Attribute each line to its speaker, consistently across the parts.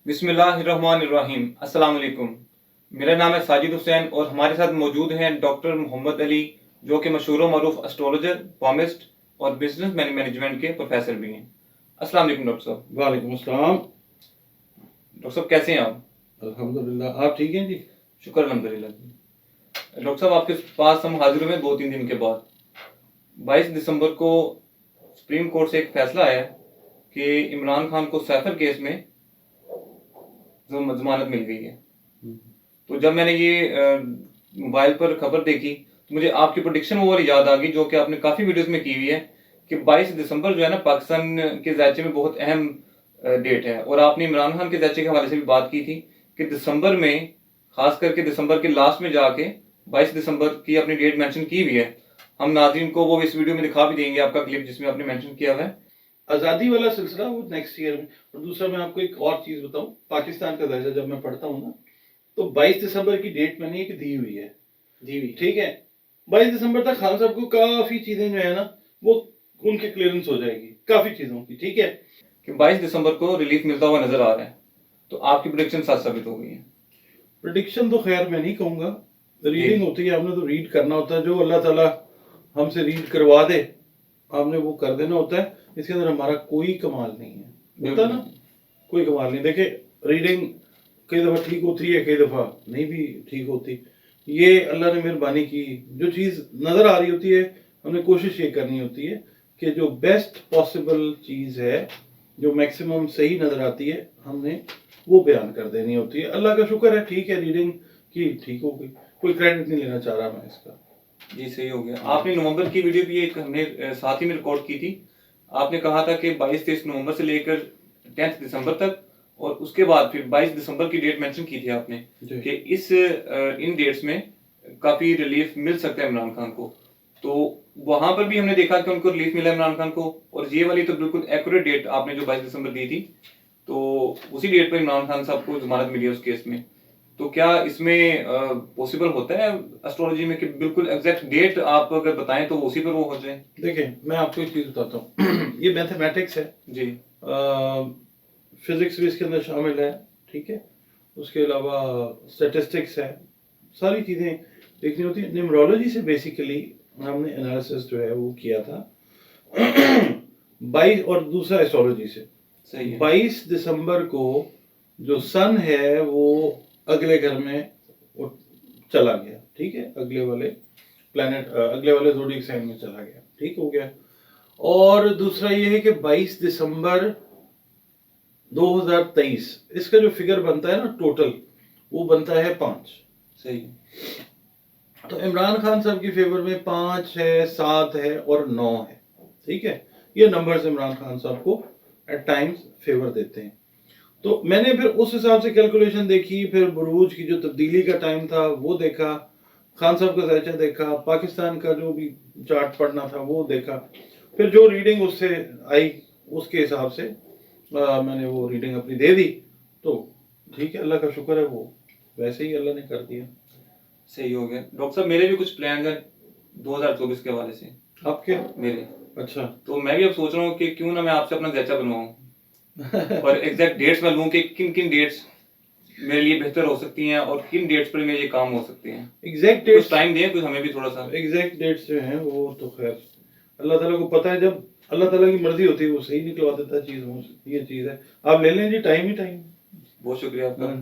Speaker 1: بسم اللہ الرحمن الرحیم۔ السلام علیکم، میرا نام ہے ساجد حسین اور ہمارے ساتھ موجود ہیں ڈاکٹر محمد علی، جو کہ مشہور و معروف اسٹرولوجر، پامسٹ اور بزنس مینجمنٹ کے پروفیسر بھی ہیں۔ السلام علیکم ڈاکٹر صاحب۔
Speaker 2: وعلیکم السلام۔
Speaker 1: ڈاکٹر صاحب کیسے ہیں آپ؟
Speaker 2: الحمدللہ، آپ ٹھیک ہیں جی؟
Speaker 1: شکر الحمدللہ۔ ڈاکٹر صاحب آپ کے پاس ہم حاضر ہوئے 2-3 دن کے بعد۔ 22 دسمبر کو سپریم کورٹ سے ایک فیصلہ آیا کہ عمران خان کو سیفر کیس میں ضمانت مل گئی ہے۔ تو جب میں نے یہ موبائل پر خبر دیکھی تو مجھے آپ کی پریڈکشن وہ والی یاد آ گئی جو کہ آپ نے کافی ویڈیوز میں کی ہوئی ہے کہ 22 دسمبر جو ہے نا پاکستان کے زیچے میں بہت اہم ڈیٹ ہے، اور آپ نے عمران خان کے زیچے کے حوالے سے بھی بات کی تھی کہ دسمبر میں، خاص کر کے دسمبر کے لاسٹ میں جا کے 22 دسمبر کی اپنی ڈیٹ مینشن کی ہوئی ہے۔ ہم ناظرین کو وہ اس ویڈیو میں دکھا بھی دیں گے آپ کا کلپ جس میں آپ نے مینشن کیا ہوا ہے۔
Speaker 2: آزادی والا سلسلہ وہ نیکسٹ ایئر میں۔ اور دوسرا میں آپ کو ایک اور چیز بتاؤں، پاکستان کا جائزہ جب میں پڑھتا ہوں نا تو 22 دسمبر کی ڈیٹ میں نہیں کہ دی ہوئی ہے، ٹھیک ہے، 22 دسمبر تک خان صاحب کو کافی چیزیں جو ہے نا وہ ان کی کلیئرنس ہو جائے گی، کافی چیزوں کی، ٹھیک ہے،
Speaker 1: کہ 22 دسمبر کو ریلیف ملتا ہوا نظر آ رہا ہے۔ تو آپ کی پریڈکشن سچ ثابت ہو گئی ہے۔
Speaker 2: پریڈکشن تو خیر میں نہیں کہوں گا، ریڈنگ ہوتی ہے، ہم نے تو ریڈ کرنا ہوتا ہے، جو اللہ تعالیٰ ہم سے ریڈ کروا دے ہم نے وہ کر دینا ہوتا ہے، اس کے اندر ہمارا کوئی کمال نہیں ہے، ہوتا نا، کوئی کمال نہیں۔ دیکھیں ریڈنگ کئی دفعہ ٹھیک ہوتی ہے، کئی دفعہ نہیں بھی ٹھیک ہوتی، یہ اللہ نے مہربانی کی، جو چیز نظر آ رہی ہوتی ہے ہم نے کوشش یہ کرنی ہوتی ہے کہ جو بیسٹ پاسبل چیز ہے، جو میکسیمم صحیح نظر آتی ہے، ہم نے وہ بیان کر دینی ہوتی ہے۔ اللہ کا شکر ہے، ٹھیک ہے، ریڈنگ کی ٹھیک ہو گئی، کوئی کریڈٹ نہیں لینا چاہ رہا میں اس کا۔
Speaker 1: جی صحیح ہو گیا۔ آپ نے نومبر کی ویڈیو بھی ایک ہم نے ساتھ ہی میں ریکارڈ کی تھی۔ آپ نے کہا تھا کہ 22-23 نومبر سے لے کر 10 دسمبر تک، اور اس کے بعد پھر 22 دسمبر کی ڈیٹ مینشن کی تھی آپ نے کہ ان ڈیٹس میں کافی ریلیف مل سکتا ہے عمران خان کو۔ تو وہاں پر بھی ہم نے دیکھا کہ ان کو ریلیف ملا عمران خان کو، اور یہ والی تو بالکل ایکوریٹ ڈیٹ آپ نے جو 22 دسمبر دی تھی، تو اسی ڈیٹ پر عمران خان صاحب کو ضمانت ملی ہے اس کیس میں۔ تو کیا اس میں پوسیبل ہوتا ہے اسٹرولوجی میں کہ بالکل ایگزیکٹ ڈیٹ آپ اگر بتائیں تو اسی پر وہ ہو جائے؟
Speaker 2: دیکھیں میں آپ کو ایک چیز بتاتا ہوں، یہ میتھمیٹکس ہے
Speaker 1: جی،
Speaker 2: فزکس بھی اس کے اندر شامل ہے، ٹھیک ہے، اس کے علاوہ اسٹیٹسٹکس ہے، ساری چیزیں دیکھنی ہوتی ہیں۔ نیمرولوجی سے بیسیکلی ہم نے انالیسس جو ہے وہ کیا تھا 22، اور دوسرا ایسٹرولوجی سے 22 دسمبر کو جو سن ہے وہ اگلے گھر میں چلا گیا، ٹھیک ہے، اگلے والے پلانٹ، اگلے والے زوڈیک سائن میں چلا گیا، ٹھیک ہو گیا۔ اور دوسرا یہ ہے کہ 22 دسمبر 2023 اس کا جو فگر بنتا ہے نا ٹوٹل، وہ بنتا ہے 5،
Speaker 1: صحیح۔
Speaker 2: تو عمران خان صاحب کی فیور میں 5 ہے، 7 ہے اور 9 ہے، ٹھیک ہے، یہ نمبرز عمران خان صاحب کو ایٹ ٹائمز فیور دیتے ہیں۔ تو میں نے پھر اس حساب سے کیلکولیشن دیکھی، پھر بروج کی جو تبدیلی کا ٹائم تھا وہ دیکھا، خان صاحب کا زائچہ دیکھا، پاکستان کا جو بھی چارٹ پڑھنا تھا وہ دیکھا، پھر جو ریڈنگ اس سے آئی اس کے حساب سے میں نے وہ ریڈنگ اپنی دے دی، تو ٹھیک ہے، اللہ کا شکر ہے، وہ ویسے ہی اللہ نے کر دیا۔
Speaker 1: صحیح ہو گیا۔ ڈاکٹر صاحب میرے بھی کچھ پلان ہیں 2024 کے حوالے سے۔
Speaker 2: آپ کے؟
Speaker 1: میرے۔
Speaker 2: اچھا۔
Speaker 1: تو میں بھی اب سوچ رہا ہوں کہ کیوں نہ میں آپ سے اپنا زیچہ بنواؤں اور ایگزیکٹ ڈیٹس میں لوں کہ کن کن ڈیٹس میرے لیے بہتر ہو سکتی ہیں اور کن ڈیٹس پر میرے یہ کام ہو سکتے ہیں۔
Speaker 2: ایگزیکٹ ڈیٹس
Speaker 1: کچھ ٹائم دیں، کچھ ہمیں بھی تھوڑا سا۔
Speaker 2: ایگزیکٹ ڈیٹس جو ہیں وہ تو خیر اللہ تعالیٰ کو پتہ ہے، جب اللہ تعالیٰ کی مرضی ہوتی ہے وہ صحیح نکلوا دیتا ہے چیز، یہ چیز ہے، آپ لے لیں جی، ٹائم ہی ٹائم۔
Speaker 1: بہت شکریہ آپ کا۔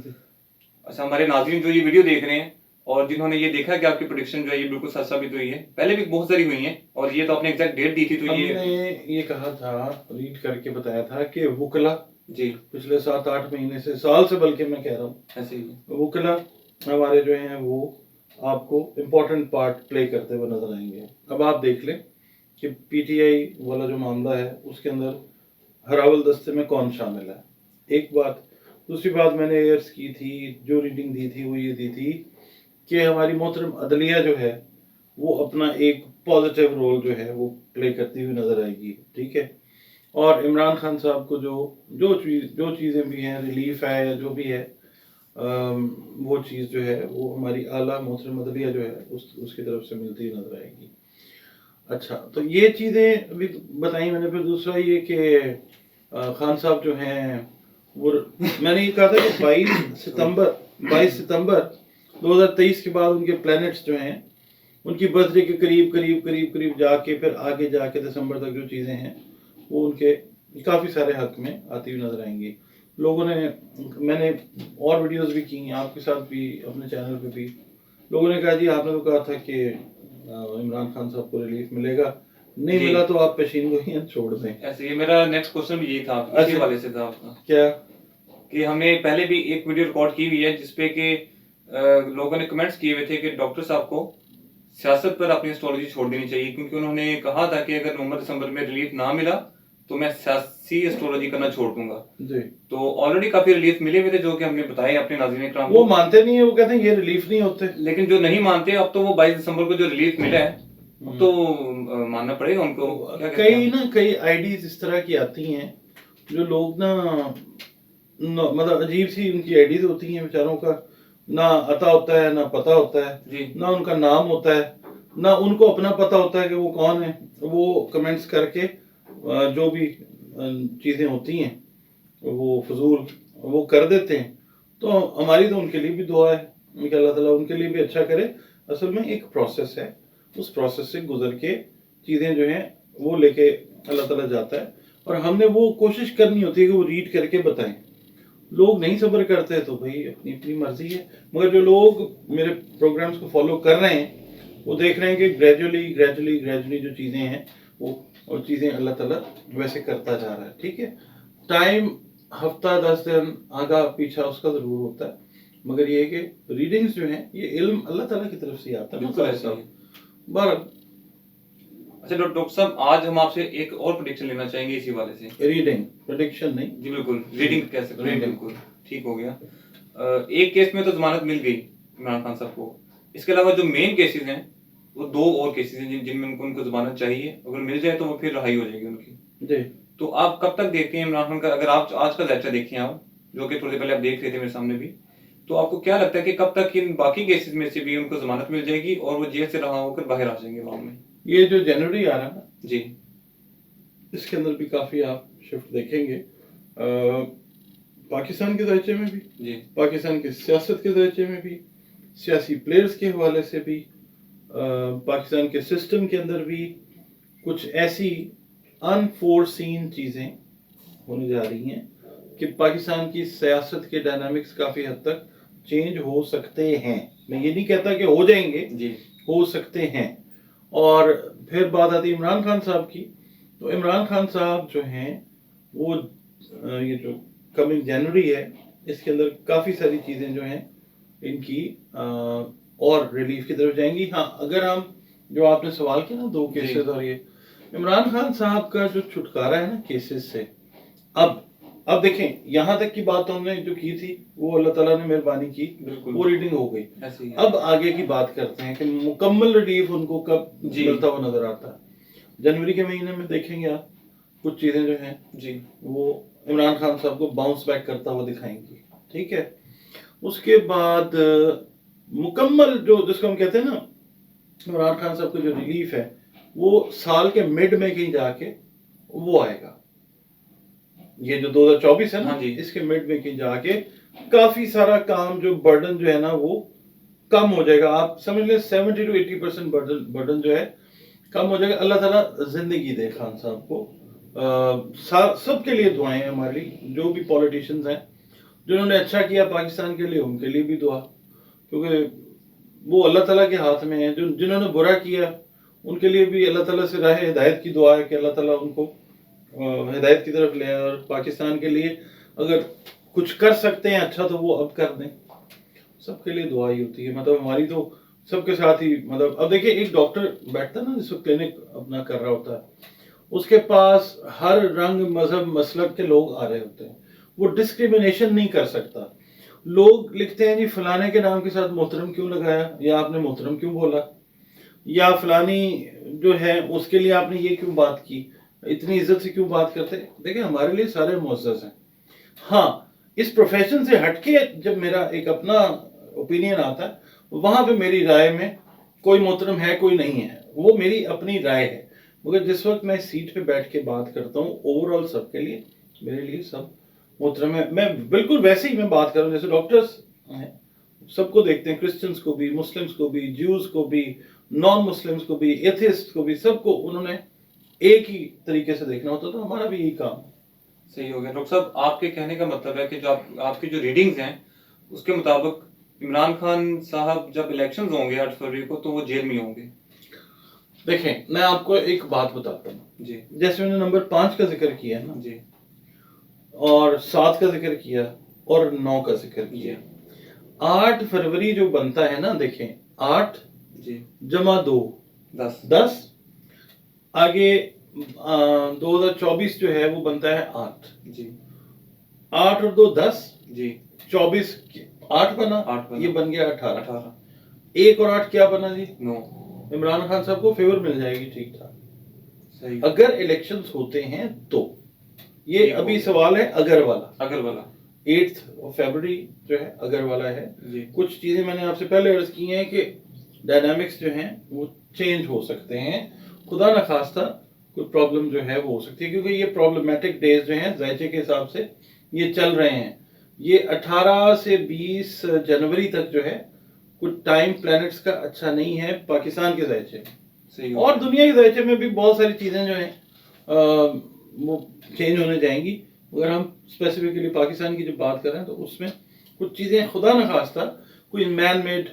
Speaker 1: اچھا، ہمارے ناظرین جو یہ ویڈیو دیکھ رہے ہیں اور جنہوں نے یہ دیکھا کہ آپ کی پریڈکشن جو ہے یہ بالکل سچ ثابت ہوئی ہے، پہلے بھی بہت ساری ہوئی ہیں، اور یہ تو آپ نے ایگزیکٹ ڈیٹ دی تھی، تو
Speaker 2: ہم نے یہ کہا تھا، ریڈ کر کے بتایا تھا کہ وکلا
Speaker 1: جی
Speaker 2: پچھلے 7-8 مہینے سے، سال سے بلکہ میں کہہ رہا ہوں،
Speaker 1: ایسے ہی
Speaker 2: وکلا ہمارے جو ہیں وہ آپ کو امپورٹنٹ پارٹ پلے کرتے ہوئے نظر آئیں گے۔ اب آپ دیکھ لیں کہ پی ٹی آئی والا جو معاملہ ہے اس کے اندر ہراول دستے میں کون شامل ہے، ایک بات۔ دوسری بات میں نے ایئرس کی تھی، جو ریڈنگ دی تھی وہ یہ دی تھی کہ ہماری محترم عدلیہ جو ہے وہ اپنا ایک پازیٹیو رول جو ہے وہ پلے کرتی ہوئی نظر آئے گی، ٹھیک ہے، اور عمران خان صاحب کو جو چیزیں بھی ہیں، ریلیف ہے یا جو بھی ہے، وہ چیز جو ہے وہ ہماری اعلیٰ محترم عدلیہ جو ہے اس کی طرف سے ملتی ہوئی نظر آئے گی۔ اچھا، تو یہ چیزیں بھی بتائیں میں نے۔ پھر دوسرا یہ کہ خان صاحب جو ہیں वो मैंने ये कहा था कि 22 सितंबर 2023 के बाद उनके प्लैनेट्स जो हैं उनकी बर्थडे के करीब जाके फिर आगे जाके दिसंबर तक जो चीज़ें हैं वो उनके काफ़ी सारे हक में आती हुई नजर आएंगी। लोगों ने, मैंने और वीडियोस भी की हैं आपके साथ भी, अपने चैनल पे भी, लोगों ने कहा जी आपने तो कहा था कि इमरान खान साहब को रिलीफ मिलेगा, नहीं
Speaker 1: जी।
Speaker 2: मिला तो आप पेशीन गोइयां छोड़ दें।
Speaker 1: ऐसे ये मेरा नेक्स्ट क्वेश्चन भी यही था, इसी
Speaker 2: अच्छा।
Speaker 1: वाले से था आपका,
Speaker 2: क्या?
Speaker 1: कि हमने पहले भी एक वीडियो रिकॉर्ड की हुई है जिसपे कि लोगों ने कमेंट्स किए हुए थे कि डॉक्टर साहब को सियासत पर अपनी एस्ट्रोलॉजी छोड़ देनी चाहिए, क्योंकि उन्होंने कहा था कि अगर नवंबर दिसंबर में रिलीफ ना मिला तो मैं सियासी एस्ट्रोलॉजी करना छोड़ दूंगा।
Speaker 2: जी।
Speaker 1: तो ऑलरेडी काफी रिलीफ मिले हुए थे जो कि हमने बताए अपने नाज़रीन इकराम
Speaker 2: वो
Speaker 1: को,
Speaker 2: मानते नहीं है, वो कहते हैं ये रिलीफ नहीं होते।
Speaker 1: लेकिन जो नहीं मानते अब तो वो 22 दिसंबर को जो रिलीफ मिला है अब तो मानना पड़ेगा उनको। क्या कहते हैं आप?
Speaker 2: कई आईडीज इस तरह की आती हैं जो लोग ना मतलब अजीब सी उनकी आईडीज होती हैं बेचारों का, ना अता होता है ना पता होता है
Speaker 1: जी।
Speaker 2: ना उनका नाम होता है ना उनको अपना पता होता है कि वो कौन है। वो कमेंट्स करके जो भी चीज़ें होती हैं वो फजूल वो कर देते हैं। तो हमारी तो उनके लिए भी दुआ है कि अल्लाह ताला उनके लिए भी अच्छा करे। असल में एक प्रोसेस है, उस प्रोसेस से गुजर के चीज़ें जो हैं वो लेके अल्लाह ताला जाता है, और हमने वो कोशिश करनी होती है कि वो रीड करके बताएं। लोग नहीं सब्र करते तो भाई अपनी अपनी मर्जी है, मगर जो लोग मेरे प्रोग्राम्स को फॉलो कर रहे हैं वो देख रहे हैं कि ग्रेजुअली जो चीज़ें हैं वो चीज़ें अल्लाह ताला वैसे करता जा रहा है। ठीक है, टाइम हफ्ता 10 दिन आगा पीछा उसका ज़रूर होता है, मगर ये है कि रीडिंग्स जो हैं ये इल्म अल्लाह ताला की तरफ से ही आता है।
Speaker 1: बिल्कुल ऐसा ही है।
Speaker 2: बहरहाल
Speaker 1: अच्छा डॉक्टर साहब, आज हम आपसे एक और प्रेडिक्शन लेना चाहेंगे इसी वाले से।
Speaker 2: रीडिंग प्रेडिक्शन नहीं
Speaker 1: जी बिल्कुल, रीडिंग कह सकते हैं।
Speaker 2: Reading।
Speaker 1: बिल्कुल ठीक हो गया। एक केस में तो जमानत मिल गई इमरान खान साहब को, इसके अलावा जो मेन केसेस हैं वो दो और केसेस हैं जिनमें उनको जमानत चाहिए, अगर मिल जाए तो वो फिर रिहाई हो जाएगी उनकी।
Speaker 2: जी।
Speaker 1: तो आप कब तक देखते हैं इमरान खान का, अगर आप आज का लेक्चर देखें आप, जो कि थोड़ी देर पहले आप देख रहे थे मेरे सामने भी, तो आपको क्या लगता है कि कब तक इन बाकी केसेस में से भी उनको जमानत मिल जाएगी और वो जेल से रहा होकर बाहर आ जाएंगे बाद में?
Speaker 2: ये जो जनवरी आ रहा है ना
Speaker 1: जी,
Speaker 2: इसके अंदर भी काफ़ी आप शिफ्ट देखेंगे पाकिस्तान के दर्जे में भी,
Speaker 1: जी,
Speaker 2: पाकिस्तान की सियासत के दर्जे में भी, सियासी प्लेयर्स के हवाले से भी, पाकिस्तान के सिस्टम के अंदर भी कुछ ऐसी अनफोर्सीन चीज़ें होने जा रही हैं कि पाकिस्तान की सियासत के डायनामिक्स काफ़ी हद तक चेंज हो सकते हैं। मैं ये नहीं कहता कि हो जाएंगे,
Speaker 1: जी,
Speaker 2: हो सकते हैं। और फिर बात आती है इमरान खान साहब की, तो इमरान खान साहब जो हैं वो ये जो कमिंग जनवरी है इसके अंदर काफ़ी सारी चीज़ें जो हैं इनकी और रिलीफ की तरफ जाएंगी। हाँ, अगर हम जो आपने सवाल किया ना दो केसेस, और ये इमरान खान साहब का जो छुटकारा है ना केसेस से, अब देखें यहाँ तक की बात हमने जो की थी वो अल्लाह ताला ने मेहरबानी की,
Speaker 1: बिल्कुल
Speaker 2: वो रीडिंग हो गई।
Speaker 1: ऐसे ही है।
Speaker 2: अब आगे की बात करते हैं कि मुकम्मल रिलीफ उनको कब
Speaker 1: जी।
Speaker 2: मिलता हुआ नजर आता है। जनवरी के महीने में देखेंगे आप कुछ चीज़ें जो हैं
Speaker 1: जी,
Speaker 2: वो इमरान खान साहब को बाउंस बैक करता हुआ दिखाएंगी। ठीक है, उसके बाद मुकम्मल जो जिसको हम कहते हैं ना इमरान खान साहब का जो रिलीफ है वो साल के मिड में कहीं जाके वो आएगा। ये जो 2024 है ना,
Speaker 1: हाँ जी।
Speaker 2: इसके मिड में कहीं जाके काफी सारा काम जो बर्डन जो है ना वो कम हो जाएगा। आप समझ लें 70 to 80% बर्डन जो है कम हो जाएगा। अल्लाह ताला जिंदगी दे खान साहब को। सबके लिए दुआएं हैं हमारी, जो भी पॉलिटिशियंस हैं जिन्होंने अच्छा किया पाकिस्तान के लिए उनके लिए भी दुआ, क्योंकि वो अल्लाह ताला के हाथ में है। जो जिन्होंने बुरा किया उनके लिए भी अल्लाह ताला से राह हिदायत की दुआ है कि अल्लाह ताला उनको हिदायत की तरफ ले आए, और पाकिस्तान के लिए अगर कुछ कर सकते हैं अच्छा तो वो अब कर दें। सबके लिए दुआ ही होती है, मतलब हमारी तो सबके साथ ही। मतलब अब देखिए एक डॉक्टर बैठता है ना जिस वक्त क्लिनिक अपना कर रहा होता है, उसके पास हर रंग मजहब मसलक के लोग आ रहे होते हैं, वो डिस्क्रिमिनेशन नहीं कर सकता। लोग लिखते हैं जी फलाने के नाम के साथ मोहतरम क्यों लगाया, या आपने मोहतरम क्यों बोला, या फलानी जो है उसके लिए आपने ये क्यों बात की, इतनी इज्जत से क्यों बात करते। देखिए हमारे लिए सारे मुअज़्ज़ज़ हैं। हाँ, इस प्रोफेशन से हटके जब मेरा एक अपना ओपिनियन आता है वहां पे मेरी राय में कोई मोहतरम है कोई नहीं है, वो मेरी अपनी राय है। मगर जिस वक्त मैं सीट पे बैठ के बात करता हूँ ओवरऑल सबके लिए, मेरे लिए सब मोहतरम है, मैं बिल्कुल वैसे ही मैं बात कर रहा हूँ जैसे डॉक्टर्स हैं, सबको देखते हैं, क्रिश्चियंस को भी, मुस्लिम्स को भी, ज्यूज को भी, नॉन मुस्लिम्स को भी, एथिस्ट को भी, सबको उन्होंने एक ही तरीके से देखना होता, तो हमारा भी यही काम है।
Speaker 1: सही हो गया डॉक्टर साहब, आपके कहने का मतलब है कि जो आपकी जो रीडिंग्स हैं उसके मुताबिक इमरान खान साहब जब इलेक्शंस होंगे 8 फरवरी को तो वो जेल में होंगे।
Speaker 2: देखें, मैं आपको एक बात बताता हूँ
Speaker 1: जी
Speaker 2: जैसे मैंने नंबर 5 का जिक्र किया ना,
Speaker 1: जी
Speaker 2: और 7 का जिक्र किया और 9 का जिक्र किया। 8 फरवरी जो बनता है ना, देखें 8
Speaker 1: जी
Speaker 2: जमा 2
Speaker 1: 10
Speaker 2: आगे 2024 जो है वो बनता है 8
Speaker 1: जी
Speaker 2: 8 और 2 10
Speaker 1: जी
Speaker 2: 24 8 बना,
Speaker 1: 8 बना।
Speaker 2: ये बन गया 18
Speaker 1: 18
Speaker 2: 1 और 8 क्या बना जी?
Speaker 1: 9
Speaker 2: इमरान खान साहब को फेवर मिल जाएगी, ठीक ठाक,
Speaker 1: सही
Speaker 2: अगर इलेक्शंस होते हैं तो। ये
Speaker 1: ठीक
Speaker 2: अभी
Speaker 1: हो गया।
Speaker 2: सवाल है अगर वाला,
Speaker 1: अगर वाला
Speaker 2: 8 फरवरी जो है अगर वाला है।
Speaker 1: जी
Speaker 2: कुछ चीजें मैंने आपसे पहले अर्ज की हैं कि डायनामिक्स जो हैं वो चेंज हो सकते हैं, खुदा न खास्ता कोई प्रॉब्लम जो है वो हो सकती है, क्योंकि ये प्रॉब्लमेटिक डेज जो हैं ज़ायचे के हिसाब से ये चल रहे हैं। ये 18 से 20 जनवरी तक जो है कुछ टाइम प्लैनेट्स का अच्छा नहीं है पाकिस्तान के ज़ायचे में,
Speaker 1: सही हो
Speaker 2: और
Speaker 1: गया।
Speaker 2: दुनिया के ज़ायचे में भी बहुत सारी चीज़ें जो हैं वो चेंज होने जाएंगी। अगर हम स्पेसिफिकली पाकिस्तान की जब बात कर रहे हैं तो उसमें कुछ चीज़ें खुदा न खास्ता कोई मैन मेड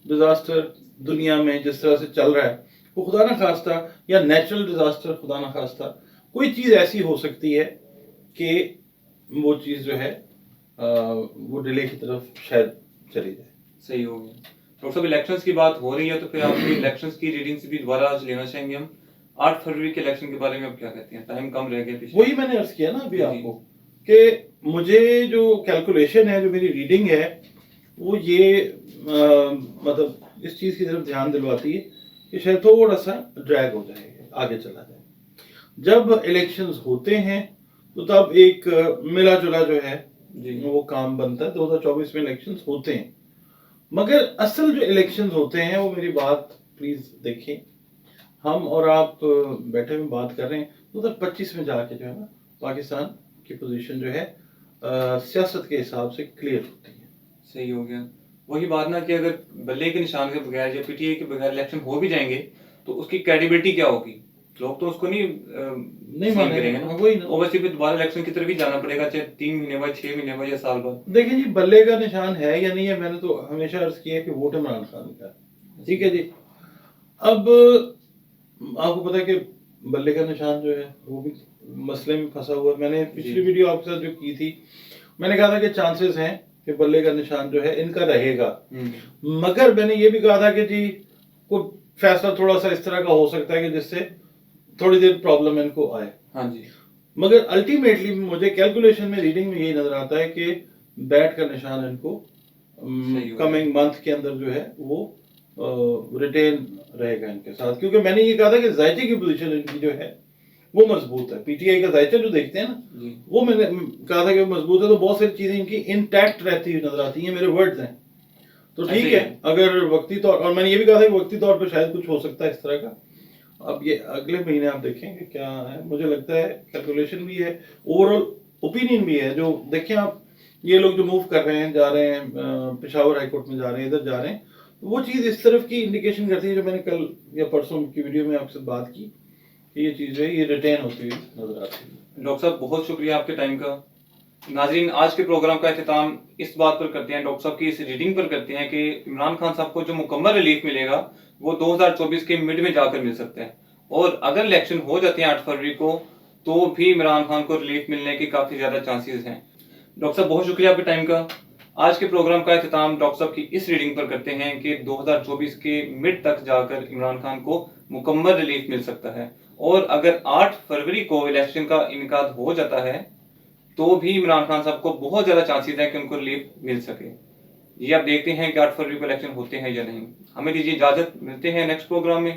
Speaker 2: डिजास्टर दुनिया में जिस तरह से चल रहा है वो खुदा न खास्ता, या नेचुरल डिजास्टर खुदा न खास्ता, कोई चीज़ ऐसी हो सकती है कि वो चीज़ जो है वो डिले की तरफ शायद चली जाए।
Speaker 1: सही हो गया डॉक्टर साहब, इलेक्शंस की बात हो रही है तो फिर आपकी इलेक्शंस की रीडिंग्स भी दोबारा आज लेना चाहेंगे हम। 8 फरवरी के इलेक्शन के बारे में आप क्या कहते हैं? टाइम कम रह गया पीछे।
Speaker 2: वही मैंने अर्ज किया ना अभी
Speaker 1: जी,
Speaker 2: आपको कि मुझे जो कैलकुलेशन है, जो मेरी रीडिंग है वो ये मतलब इस चीज़ की तरफ ध्यान दिलवाती है कि शायद थोड़ा सा ड्रैग हो जाएगा, आगे चला जाए। जब इलेक्शंस होते हैं तो तब एक मिला जुला जो है
Speaker 1: जी
Speaker 2: वो काम बनता है। 2024 में इलेक्शंस होते हैं, मगर असल जो इलेक्शंस होते हैं वो, मेरी बात प्लीज देखें, हम और आप बैठे में बात कर रहे हैं 2025 में जाके जो है ना पाकिस्तान की पोजीशन जो है सियासत के हिसाब से क्लियर होती है।
Speaker 1: सही हो गया। वही बात ना कि अगर बल्ले के निशान के बगैर या पीटीआई के बगैर इलेक्शन हो भी जाएंगे तो उसकी क्रेडिबिलिटी क्या होगी? लोग तो उसको नहीं
Speaker 2: नहीं
Speaker 1: सील
Speaker 2: मानेंगे
Speaker 1: करेंगे ना।
Speaker 2: वही ना।
Speaker 1: ओवैसी फिर दोबारा इलेक्शन की तरफ ही जाना पड़ेगा, चाहे 3 महीने बाद, 6 महीने बाद या साल बाद।
Speaker 2: देखिए जी, बल्ले का निशान है या नहीं है, मैंने तो हमेशा अर्ज किया है कि वोट इमरान खान का है, ठीक है जी। अब आपको पता है कि बल्ले का निशान जो है वो भी मसले में फंसा हुआ है। मैंने पिछली वीडियो आपके साथ जो की थी, मैंने कहा था कि चांसेस हैं कि बल्ले का निशान जो है इनका रहेगा, मगर मैंने ये भी कहा था कि जी कोई फैसला थोड़ा सा इस तरह का हो सकता है कि जिससे थोड़ी देर प्रॉब्लम इनको आए।
Speaker 1: हाँ जी।
Speaker 2: मगर अल्टीमेटली मुझे कैलकुलेशन में, रीडिंग में यही नजर आता है कि बैट का निशान इनको कमिंग मंथ के अंदर जो है वो रिटेन रहेगा इनके साथ, क्योंकि मैंने ये कहा था कि जायचे की पोजीशन इनकी जो है वो मजबूत है। पीटीआई का जायचा जो देखते हैं ना
Speaker 1: जी
Speaker 2: वो मैंने कहा था कि वो मजबूत है, तो बहुत सारी चीजें इनकी इंटैक्ट रहती हुई नजर आती हैं, मेरे वर्ड्स हैं। तो
Speaker 1: ऐसे
Speaker 2: ठीक
Speaker 1: ही
Speaker 2: है,
Speaker 1: है।
Speaker 2: अगर वक्ती तौर, और मैंने ये भी कहा था कि वक्ती तौर पर शायद कुछ हो सकता है इस तरह का। अब ये अगले महीने आप देखेंगे क्या है। मुझे लगता है कैलकुलेशन भी है, ओवरऑल ओपिनियन भी है। जो देखें आप, ये लोग जो मूव कर रहे हैं, जा रहे हैं पेशावर हाई कोर्ट में जा रहे हैं, इधर जा रहे हैं, वो चीज़ इस तरफ की इंडिकेशन करती है जो मैंने कल या परसों की वीडियो में आपसे बात की कि ये चीज़ है, ये रिटेन होती हुई नजर आती है।
Speaker 1: डॉक्टर साहब, बहुत शुक्रिया आपके टाइम का। नाजरीन, आज के प्रोग्राम का अख्ताम इस बात पर करते हैं, डॉक्टर साहब की इस रीडिंग पर करते हैं कि इमरान खान साहब को जो मुकम्मल रिलीफ मिलेगा वो 2024 के मिड में जाकर मिल सकता है, और अगर इलेक्शन हो जाते हैं 8 फरवरी को तो भी इमरान खान को रिलीफ मिलने के काफ़ी ज़्यादा चांसेस हैं। डॉक्टर साहब, बहुत शुक्रिया आपके टाइम का। आज के प्रोग्राम का अख्ताम डॉक्टर साहब की इस रीडिंग पर करते हैं कि 2024 के मिड तक जाकर इमरान खान को मुकम्मल रिलीफ मिल सकता है, और अगर 8 फरवरी को इलेक्शन का इनकाद हो जाता है तो भी इमरान खान साहब को बहुत ज़्यादा चांसेस हैं कि उनको रिलीफ मिल सके। ये आप देखते हैं कि 8 फरवरी को इलेक्शन होते हैं या नहीं। हमें दीजिए इजाज़त, मिलते हैं नेक्स्ट प्रोग्राम में।